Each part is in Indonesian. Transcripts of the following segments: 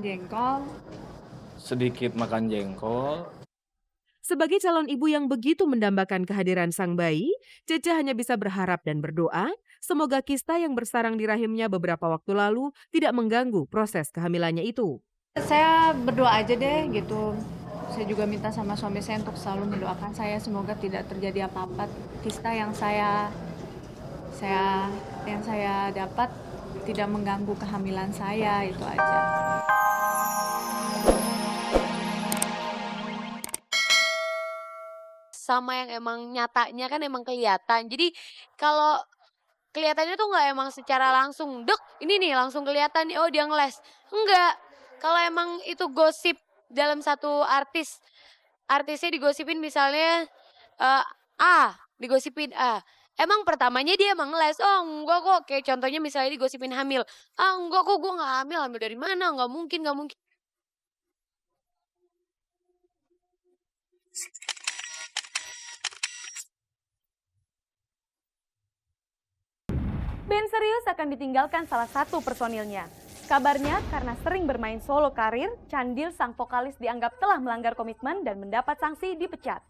jengkol. Sedikit makan jengkol. Sebagai calon ibu yang begitu mendambakan kehadiran sang bayi, Cece hanya bisa berharap dan berdoa semoga kista yang bersarang di rahimnya beberapa waktu lalu tidak mengganggu proses kehamilannya itu. Saya berdoa aja deh gitu. Saya juga minta sama suami saya untuk selalu mendoakan saya semoga tidak terjadi apa-apa. Kista yang saya dapat tidak mengganggu kehamilan saya, itu aja. Sama yang emang nyatanya kan emang kelihatan. Jadi kalau kelihatannya tuh nggak emang secara langsung, dek ini nih langsung kelihatan nih, oh dia ngeles. Enggak. Kalau emang itu gosip dalam satu artisnya digosipin misalnya digosipin A. Emang pertamanya dia emang ngeles, oh enggak kok, kayak contohnya misalnya digosipin hamil. Enggak kok, gue nggak hamil dari mana, nggak mungkin, nggak mungkin. Ben serius akan ditinggalkan salah satu personilnya. Kabarnya karena sering bermain solo karir, Candil sang vokalis dianggap telah melanggar komitmen dan mendapat sanksi dipecat.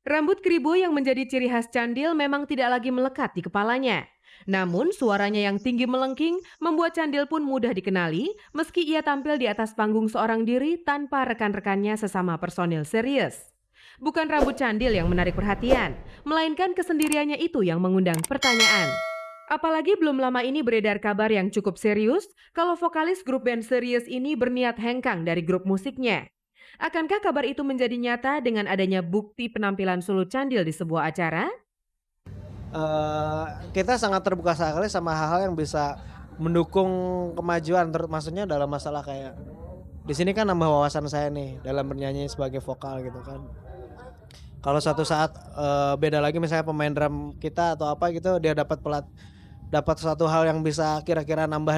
Rambut keribu yang menjadi ciri khas Candil memang tidak lagi melekat di kepalanya. Namun suaranya yang tinggi melengking membuat Candil pun mudah dikenali meski ia tampil di atas panggung seorang diri tanpa rekan-rekannya sesama personil serius. Bukan rambut Candil yang menarik perhatian, melainkan kesendiriannya itu yang mengundang pertanyaan. Apalagi belum lama ini beredar kabar yang cukup serius kalau vokalis grup band serius ini berniat hengkang dari grup musiknya. Akankah kabar itu menjadi nyata dengan adanya bukti penampilan solo Candil di sebuah acara? Kita sangat terbuka sekali sama hal-hal yang bisa mendukung kemajuan, maksudnya dalam masalah kayak di sini kan nambah wawasan saya nih dalam bernyanyi sebagai vokal gitu kan. Kalau suatu saat beda lagi misalnya pemain drum kita atau apa gitu dia dapat suatu hal yang bisa kira-kira nambah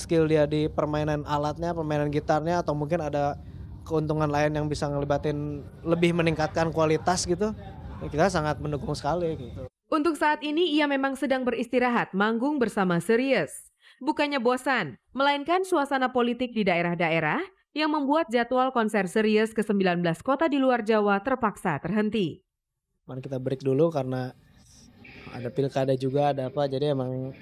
skill dia di permainan alatnya, permainan gitarnya, atau mungkin ada keuntungan lain yang bisa ngelibatin lebih meningkatkan kualitas gitu. Kita sangat mendukung sekali gitu. Untuk saat ini ia memang sedang beristirahat manggung bersama Serius. Bukannya bosan, melainkan suasana politik di daerah-daerah yang membuat jadwal konser Serius ke 19 kota di luar Jawa terpaksa terhenti. Mari kita break dulu karena ada pilkada juga, ada apa, jadi emang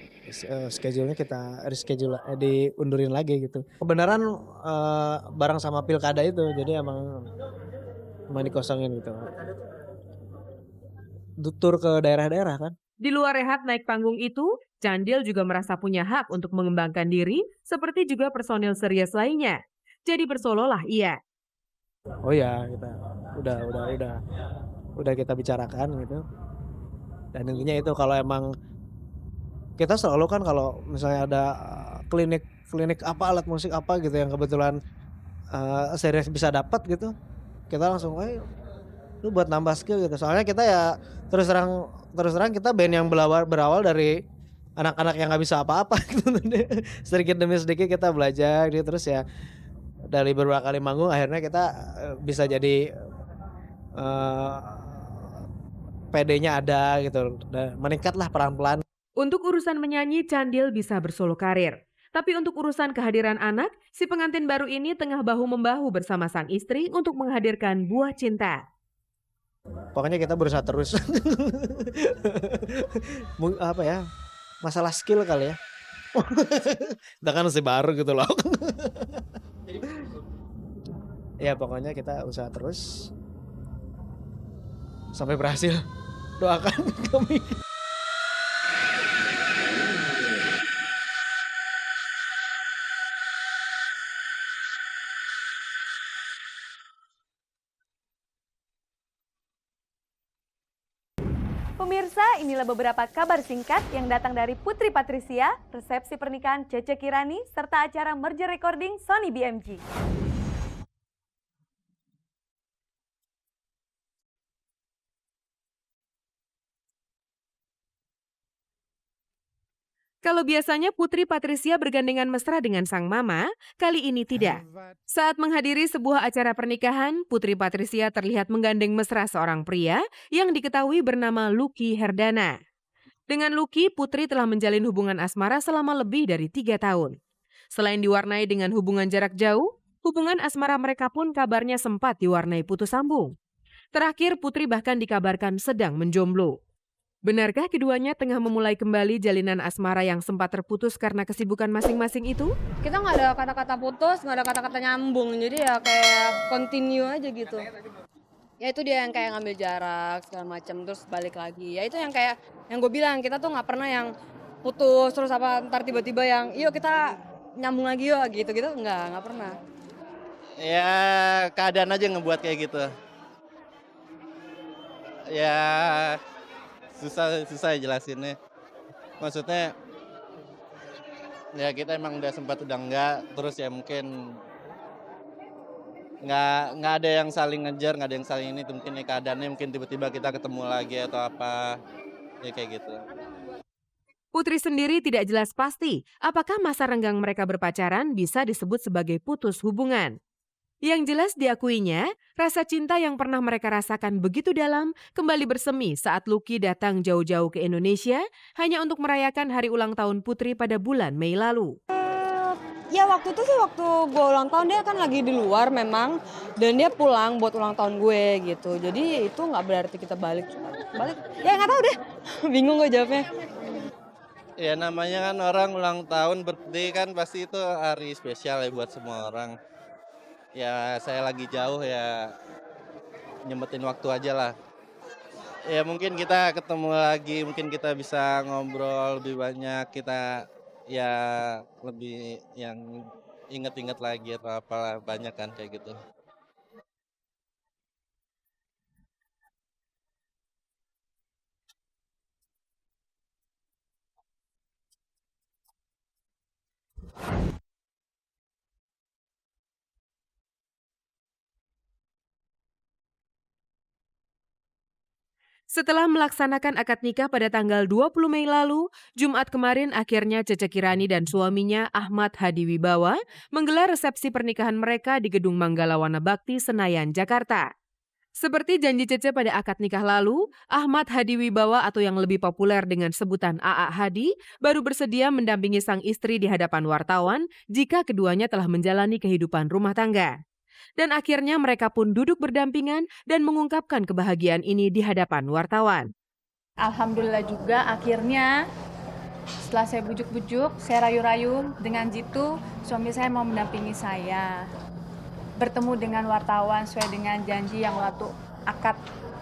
schedule-nya kita reschedule, diundurin lagi gitu. Kebenaran bareng sama pilkada itu, jadi emang dikosongin gitu. Tur ke daerah-daerah kan. Di luar rehat naik panggung itu, Candil juga merasa punya hak untuk mengembangkan diri seperti juga personil Serius lainnya. Jadi bersololah ia. Oh ya, kita udah kita bicarakan gitu. Dan intinya itu kalau emang kita selalu kan kalau misalnya ada klinik apa alat musik apa gitu yang kebetulan Serius bisa dapat gitu, kita langsung lu buat nambah skill gitu. Soalnya kita ya terus terang kita band yang berawal dari anak-anak yang nggak bisa apa-apa gitu. Sedikit demi sedikit kita belajar gitu, terus ya dari beberapa kali manggung akhirnya kita bisa jadi PD-nya ada gitu, meningkatlah pelan-pelan. Untuk urusan menyanyi, Candil bisa bersolo karir. Tapi untuk urusan kehadiran anak, si pengantin baru ini tengah bahu-membahu bersama sang istri untuk menghadirkan buah cinta. Pokoknya kita berusaha terus. Apa ya? Masalah skill kali ya. Kita kan masih baru gitu loh. Ya pokoknya kita usaha terus sampai berhasil. Doakan kami. Pemirsa, inilah beberapa kabar singkat yang datang dari Putri Patricia, resepsi pernikahan Cece Kirani, serta acara merger recording Sony BMG. Kalau biasanya Putri Patricia bergandengan mesra dengan sang mama, kali ini tidak. Saat menghadiri sebuah acara pernikahan, Putri Patricia terlihat menggandeng mesra seorang pria yang diketahui bernama Lucky Herdana. Dengan Lucky, Putri telah menjalin hubungan asmara selama lebih dari 3 tahun. Selain diwarnai dengan hubungan jarak jauh, hubungan asmara mereka pun kabarnya sempat diwarnai putus sambung. Terakhir, Putri bahkan dikabarkan sedang menjomblo. Benarkah keduanya tengah memulai kembali jalinan asmara yang sempat terputus karena kesibukan masing-masing itu? Kita nggak ada kata-kata putus, nggak ada kata-kata nyambung, jadi ya kayak continue aja gitu. Ya itu dia yang kayak ngambil jarak segala macam terus balik lagi. Ya itu yang kayak yang gue bilang, kita tuh nggak pernah yang putus terus apa ntar tiba-tiba yang yuk kita nyambung lagi yuk gitu-gitu, nggak pernah. Ya keadaan aja ngebuat kayak gitu. Ya susah jelasinnya. Maksudnya ya kita emang udah sempat udah enggak, terus ya mungkin nggak ada yang saling ngejar, nggak ada yang saling ini, mungkin ya keadaannya mungkin tiba-tiba kita ketemu lagi atau apa, ya kayak gitu. Putri sendiri tidak jelas pasti apakah masa renggang mereka berpacaran bisa disebut sebagai putus hubungan. Yang jelas diakuinya, rasa cinta yang pernah mereka rasakan begitu dalam kembali bersemi saat Lucky datang jauh-jauh ke Indonesia hanya untuk merayakan hari ulang tahun Putri pada bulan Mei lalu. Ya waktu itu sih waktu gue ulang tahun dia kan lagi di luar memang dan dia pulang buat ulang tahun gue gitu. Jadi itu nggak berarti kita balik. Ya nggak tahu deh, bingung gue jawabnya. Ya namanya kan orang ulang tahun birthday kan pasti itu hari spesial ya buat semua orang. Ya saya lagi jauh ya nyempetin waktu aja lah. Ya mungkin kita ketemu lagi, mungkin kita bisa ngobrol lebih banyak, kita ya lebih yang inget-inget lagi atau apalah, banyak kan kayak gitu. Setelah melaksanakan akad nikah pada tanggal 20 Mei lalu, Jumat kemarin akhirnya Cece Kirani dan suaminya Ahmad Hadi Wibawa menggelar resepsi pernikahan mereka di Gedung Manggalawana Bakti, Senayan, Jakarta. Seperti janji Cece pada akad nikah lalu, Ahmad Hadi Wibawa atau yang lebih populer dengan sebutan AA Hadi baru bersedia mendampingi sang istri di hadapan wartawan jika keduanya telah menjalani kehidupan rumah tangga. Dan akhirnya mereka pun duduk berdampingan dan mengungkapkan kebahagiaan ini di hadapan wartawan. Alhamdulillah juga akhirnya setelah saya bujuk-bujuk, saya rayu-rayu dengan jitu suami saya mau mendampingi saya. Bertemu dengan wartawan sesuai dengan janji yang waktu akad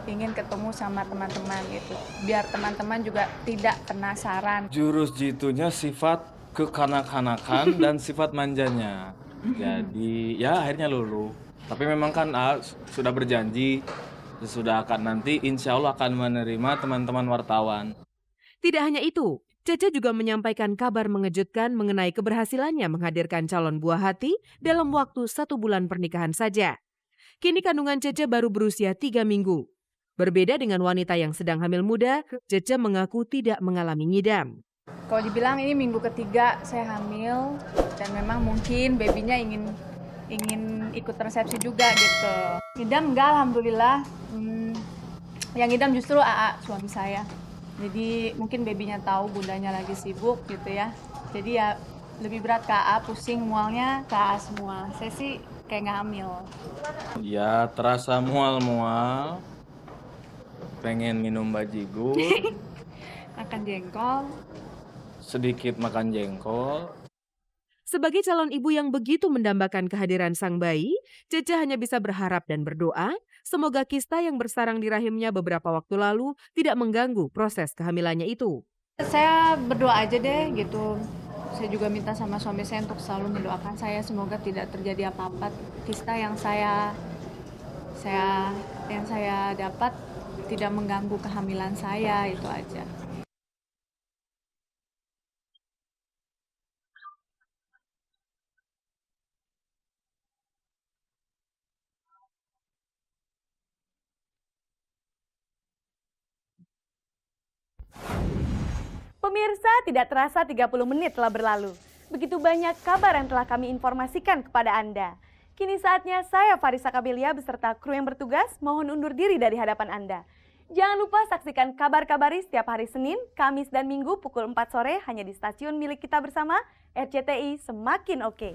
ingin ketemu sama teman-teman gitu. Biar teman-teman juga tidak penasaran. Jurus jitunya sifat kekanak-kanakan dan sifat manjanya. Jadi ya akhirnya luluh. Tapi memang kan sudah berjanji sesudah akad nanti insya Allah akan menerima teman-teman wartawan. Tidak hanya itu, Cece juga menyampaikan kabar mengejutkan mengenai keberhasilannya menghadirkan calon buah hati dalam waktu 1 bulan pernikahan saja. Kini kandungan Cece baru berusia 3 minggu. Berbeda dengan wanita yang sedang hamil muda, Cece mengaku tidak mengalami ngidam. Kalau dibilang ini minggu ketiga saya hamil dan memang mungkin babynya ingin ikut resepsi juga gitu. Ngidam enggak, alhamdulillah. Yang ngidam justru AA suami saya. Jadi mungkin babynya tahu bundanya lagi sibuk gitu ya. Jadi ya lebih berat ke AA, pusing mualnya ke AA semua. Saya sih kayak nggak hamil. Ya terasa mual-mual, pengen minum bajigur, Makan jengkol. sedikit makan jengkol. Sebagai calon ibu yang begitu mendambakan kehadiran sang bayi, Cece hanya bisa berharap dan berdoa semoga kista yang bersarang di rahimnya beberapa waktu lalu tidak mengganggu proses kehamilannya itu. Saya berdoa aja deh gitu. Saya juga minta sama suami saya untuk selalu mendoakan saya semoga tidak terjadi apa-apa. Kista yang saya dapat tidak mengganggu kehamilan saya, itu aja. Pemirsa, tidak terasa 30 menit telah berlalu. Begitu banyak kabar yang telah kami informasikan kepada Anda. Kini saatnya saya Farisa Kabelia beserta kru yang bertugas mohon undur diri dari hadapan Anda. Jangan lupa saksikan Kabar-Kabari setiap hari Senin, Kamis, dan Minggu pukul 4 sore hanya di stasiun milik kita bersama, RCTI Semakin Oke.